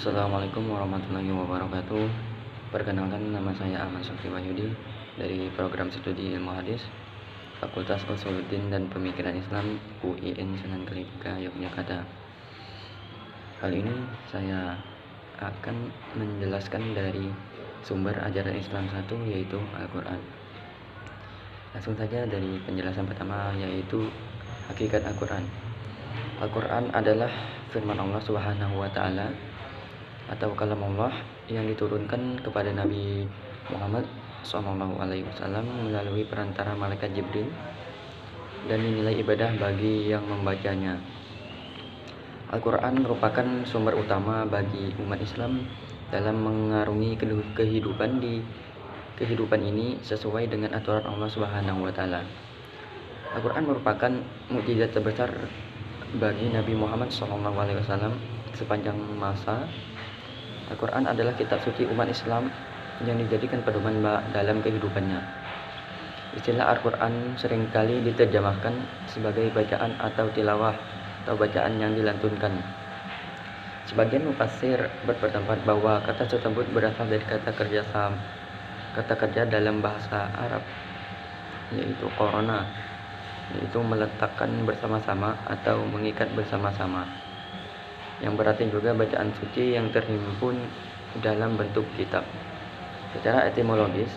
Assalamualaikum warahmatullahi wabarakatuh. Perkenalkan, nama saya Ahmad Syafri Wahyudi dari program studi ilmu hadis Fakultas Usuluddin dan Pemikiran Islam UIN Sunan Kalijaga, Yogyakarta. Kali ini saya akan menjelaskan dari sumber ajaran Islam 1, yaitu Al-Quran. Langsung saja dari penjelasan pertama, yaitu hakikat Al-Quran. Al-Quran adalah firman Allah Subhanahu wa Ta'ala atau kalam Allah yang diturunkan kepada Nabi Muhammad SAW melalui perantara malaikat Jibril dan dinilai ibadah bagi yang membacanya. Al-Quran merupakan sumber utama bagi umat Islam dalam mengarungi kehidupan ini sesuai dengan aturan Allah Subhanahu wa Ta'ala. Al-Quran merupakan mukjizat terbesar bagi Nabi Muhammad SAW sepanjang masa. Al-Quran adalah kitab suci umat Islam yang dijadikan pedoman dalam kehidupannya. Istilah Al-Quran seringkali diterjemahkan sebagai bacaan atau tilawah atau bacaan yang dilantunkan. Sebagian mufassir berpendapat bahwa kata tersebut berasal dari kata kerja dalam bahasa Arab, yaitu korona, yaitu meletakkan bersama-sama atau mengikat bersama-sama, yang berarti juga bacaan suci yang terhimpun dalam bentuk kitab. Secara etimologis,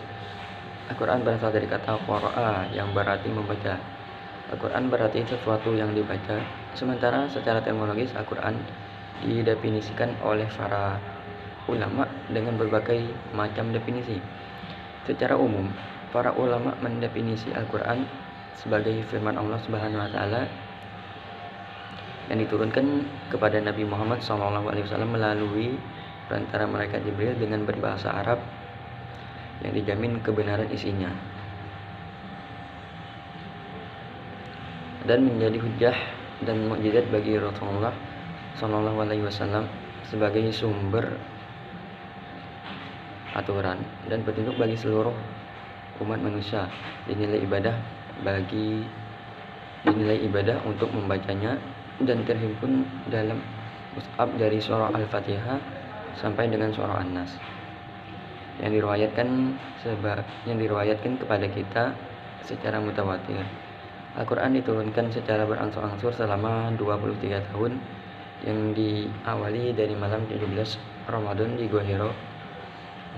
Al-Quran berasal dari kata qara'a yang berarti membaca. Al-Quran berarti sesuatu yang dibaca. Sementara secara etimologis, Al-Quran didefinisikan oleh para ulama dengan berbagai macam definisi. Secara umum, para ulama mendefinisi Al-Quran sebagai firman Allah Subhanahu wa Ta'ala yang diturunkan kepada Nabi Muhammad SAW melalui perantara malaikat Jibril dengan berbahasa Arab yang dijamin kebenaran isinya dan menjadi hujjah dan mukjizat bagi Rasulullah SAW sebagai sumber aturan dan petunjuk bagi seluruh umat manusia. Dinilai ibadah untuk membacanya dan terhimpun dalam mushaf dari surah Al-Fatihah sampai dengan surah An-Nas yang diriwayatkan kepada kita secara mutawatir. Al-Quran diturunkan secara berangsur-angsur selama 23 tahun yang diawali dari malam 17 Ramadan di Gua Hiro.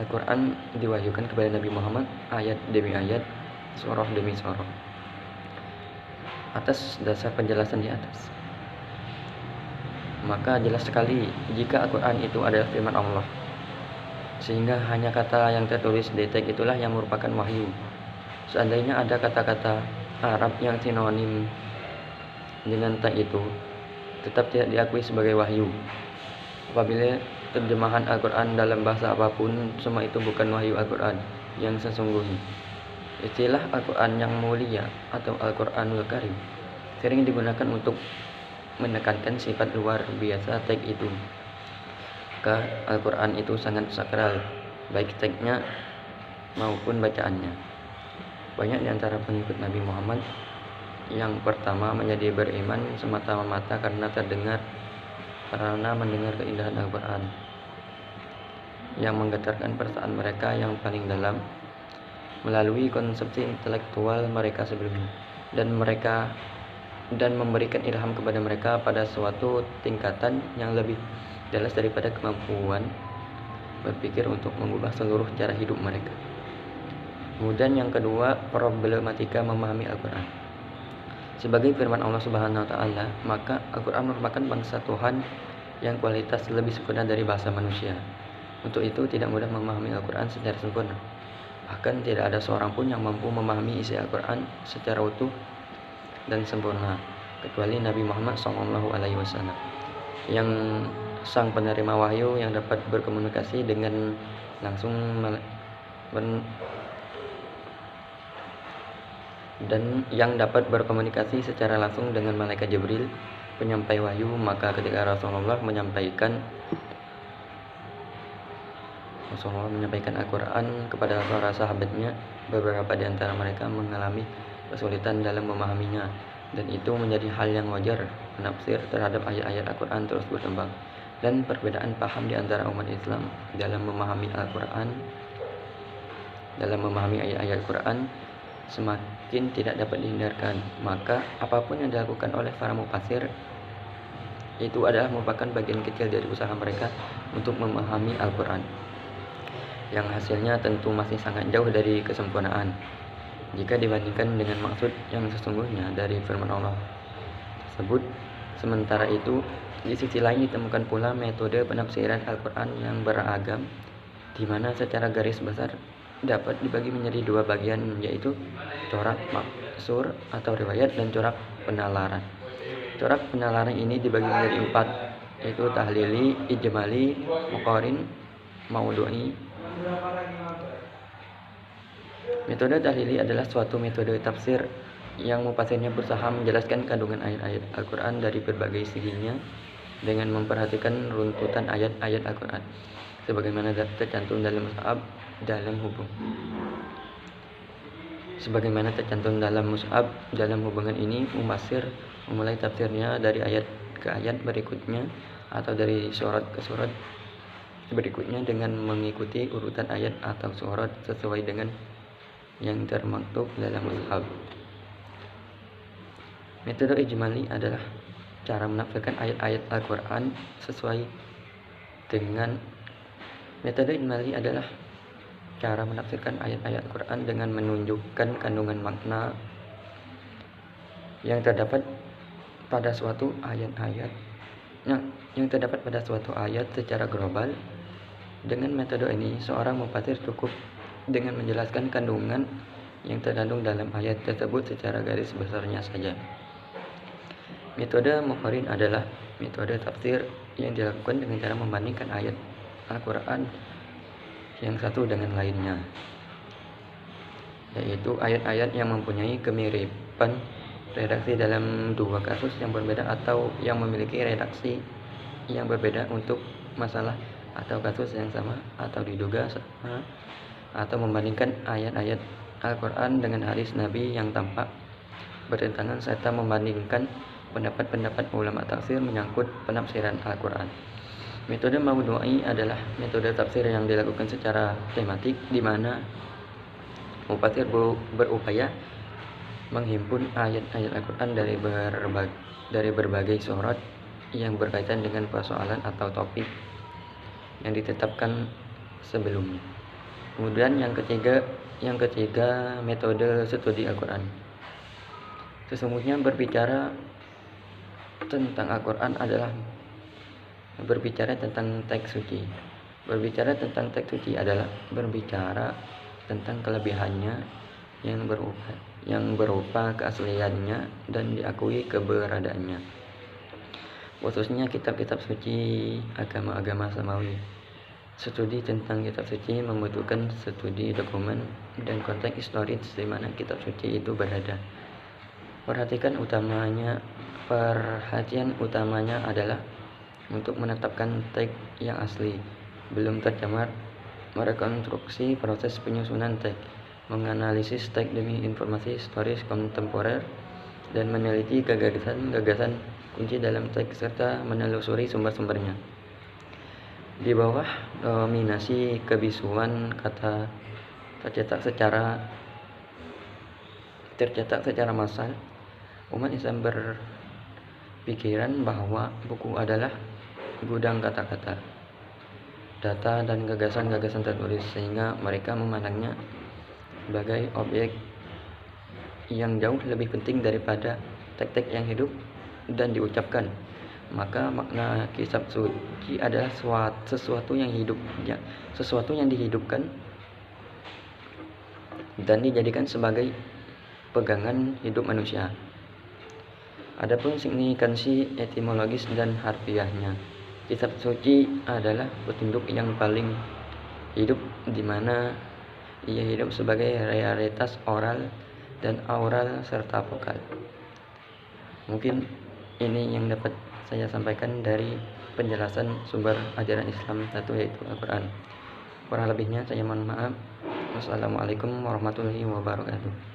Al-Quran diwahyukan kepada Nabi Muhammad ayat demi ayat, surah demi surah. Atas dasar penjelasan di atas, maka jelas sekali jika Al-Quran itu adalah firman Allah, sehingga hanya kata yang tertulis di teks itulah yang merupakan wahyu. Seandainya ada kata-kata Arab yang sinonim dengan teks itu, tetap tidak diakui sebagai wahyu. Apabila terjemahan Al-Quran dalam bahasa apapun, semua itu bukan wahyu Al-Quran yang sesungguhnya. Istilah Al-Quran yang mulia atau Al-Quranul Karim sering digunakan untuk menekankan sifat luar biasa teks itu. Maka Al-Quran itu sangat sakral, baik teksnya maupun bacaannya. Banyak di antara pengikut Nabi Muhammad yang pertama menjadi beriman semata-mata karena mendengar keindahan Al-Quran yang menggetarkan perasaan mereka yang paling dalam melalui konsepsi intelektual mereka sebelumnya, dan memberikan ilham kepada mereka pada suatu tingkatan yang lebih jelas daripada kemampuan berpikir untuk mengubah seluruh cara hidup mereka. Kemudian yang kedua, problematika memahami Al-Quran. Sebagai firman Allah Subhanahu wa Ta'ala, maka Al-Quran merupakan bangsa Tuhan yang kualitas lebih sempurna dari bahasa manusia. Untuk itu tidak mudah memahami Al-Quran secara sempurna. Bahkan tidak ada seorang pun yang mampu memahami isi Al-Quran secara utuh dan sempurna kecuali Nabi Muhammad SAW yang sang penerima wahyu yang dapat berkomunikasi dengan langsung dan yang dapat berkomunikasi secara langsung dengan malaikat Jibril, penyampai wahyu. Maka ketika Rasulullah menyampaikan Al-Quran kepada para sahabatnya, beberapa di antara mereka mengalami kesulitan dalam memahaminya, dan itu menjadi hal yang wajar. Penafsir terhadap ayat-ayat Al-Quran terus berkembang. dan perbedaan paham di antara umat Islam dalam memahami Al-Quran, dalam memahami ayat-ayat Al-Quran semakin tidak dapat dihindarkan. Maka apapun yang dilakukan oleh para mufassir itu adalah merupakan bagian kecil dari usaha mereka untuk memahami Al-Quran, yang hasilnya tentu masih sangat jauh dari kesempurnaan jika dibandingkan dengan maksud yang sesungguhnya dari firman Allah tersebut. Sementara itu, di sisi lain ditemukan pula metode penafsiran Al-Quran yang beragam, di mana secara garis besar dapat dibagi menjadi dua bagian, yaitu corak maksur atau riwayat dan corak penalaran. Corak penalaran ini dibagi menjadi 4, yaitu tahlili, ijmali, muqarin, maudu'i. Metode tahlili adalah suatu metode tafsir yang mufassirnya berusaha menjelaskan kandungan ayat-ayat Al-Quran dari berbagai seginya dengan memperhatikan runtutan ayat-ayat Al-Quran sebagaimana tercantum dalam mushaf dalam hubungan ini. Mufassir memulai tafsirnya dari ayat ke ayat berikutnya atau dari surat ke surat berikutnya dengan mengikuti urutan ayat atau surat sesuai dengan yang termaktub dalam mushaf. Metode ijmali adalah cara menafsirkan ayat-ayat Al-Quran sesuai dengan Al-Quran dengan menunjukkan kandungan makna yang terdapat pada suatu ayat secara global. Dengan metode ini, seorang mufassir cukup dengan menjelaskan kandungan yang terkandung dalam ayat tersebut secara garis besarnya saja. Metode muqarin adalah metode tafsir yang dilakukan dengan cara membandingkan ayat Al-Quran yang satu dengan lainnya, yaitu ayat-ayat yang mempunyai kemiripan redaksi dalam dua kasus yang berbeda atau yang memiliki redaksi yang berbeda untuk masalah atau kasus yang sama atau diduga sama, atau membandingkan ayat-ayat Al-Quran dengan hadis Nabi yang tampak bertentangan, serta membandingkan pendapat-pendapat ulama tafsir menyangkut penafsiran Al-Quran. Metode maudu'i adalah metode tafsir yang dilakukan secara tematik, di mana mufassir berupaya menghimpun ayat-ayat Al-Quran dari berbagai surat yang berkaitan dengan persoalan atau topik yang ditetapkan sebelumnya. Kemudian yang ketiga metode studi Al-Quran. Sesungguhnya berbicara tentang Al-Quran adalah berbicara tentang teks suci. Berbicara tentang teks suci adalah berbicara tentang kelebihannya yang berupa keasliannya dan diakui keberadaannya, khususnya kitab-kitab suci agama-agama samawi. Studi tentang kitab suci membutuhkan studi dokumen dan konteks historis di mana kitab suci itu berada. Perhatian utamanya adalah untuk menetapkan teks yang asli, belum tercemar, merekonstruksi proses penyusunan teks, menganalisis teks demi informasi historis kontemporer, dan meneliti gagasan kunci dalam teks serta menelusuri sumber-sumbernya. Di bawah dominasi kebisuan kata tercetak secara massal, umat Islam berpikiran bahwa buku adalah gudang kata-kata, data, dan gagasan-gagasan tertulis, sehingga mereka memandangnya sebagai objek yang jauh lebih penting daripada teks-teks yang hidup dan diucapkan. Maka makna kitab suci adalah sesuatu yang dihidupkan dan dijadikan sebagai pegangan hidup manusia. Adapun signifikansi etimologis dan harfiahnya, kitab suci adalah petunjuk yang paling hidup, di mana ia hidup sebagai realitas oral dan aural serta vokal. Mungkin ini yang dapat saya sampaikan dari penjelasan sumber ajaran Islam satu, yaitu Al-Quran. Kurang lebihnya saya mohon maaf. Wassalamualaikum warahmatullahi wabarakatuh.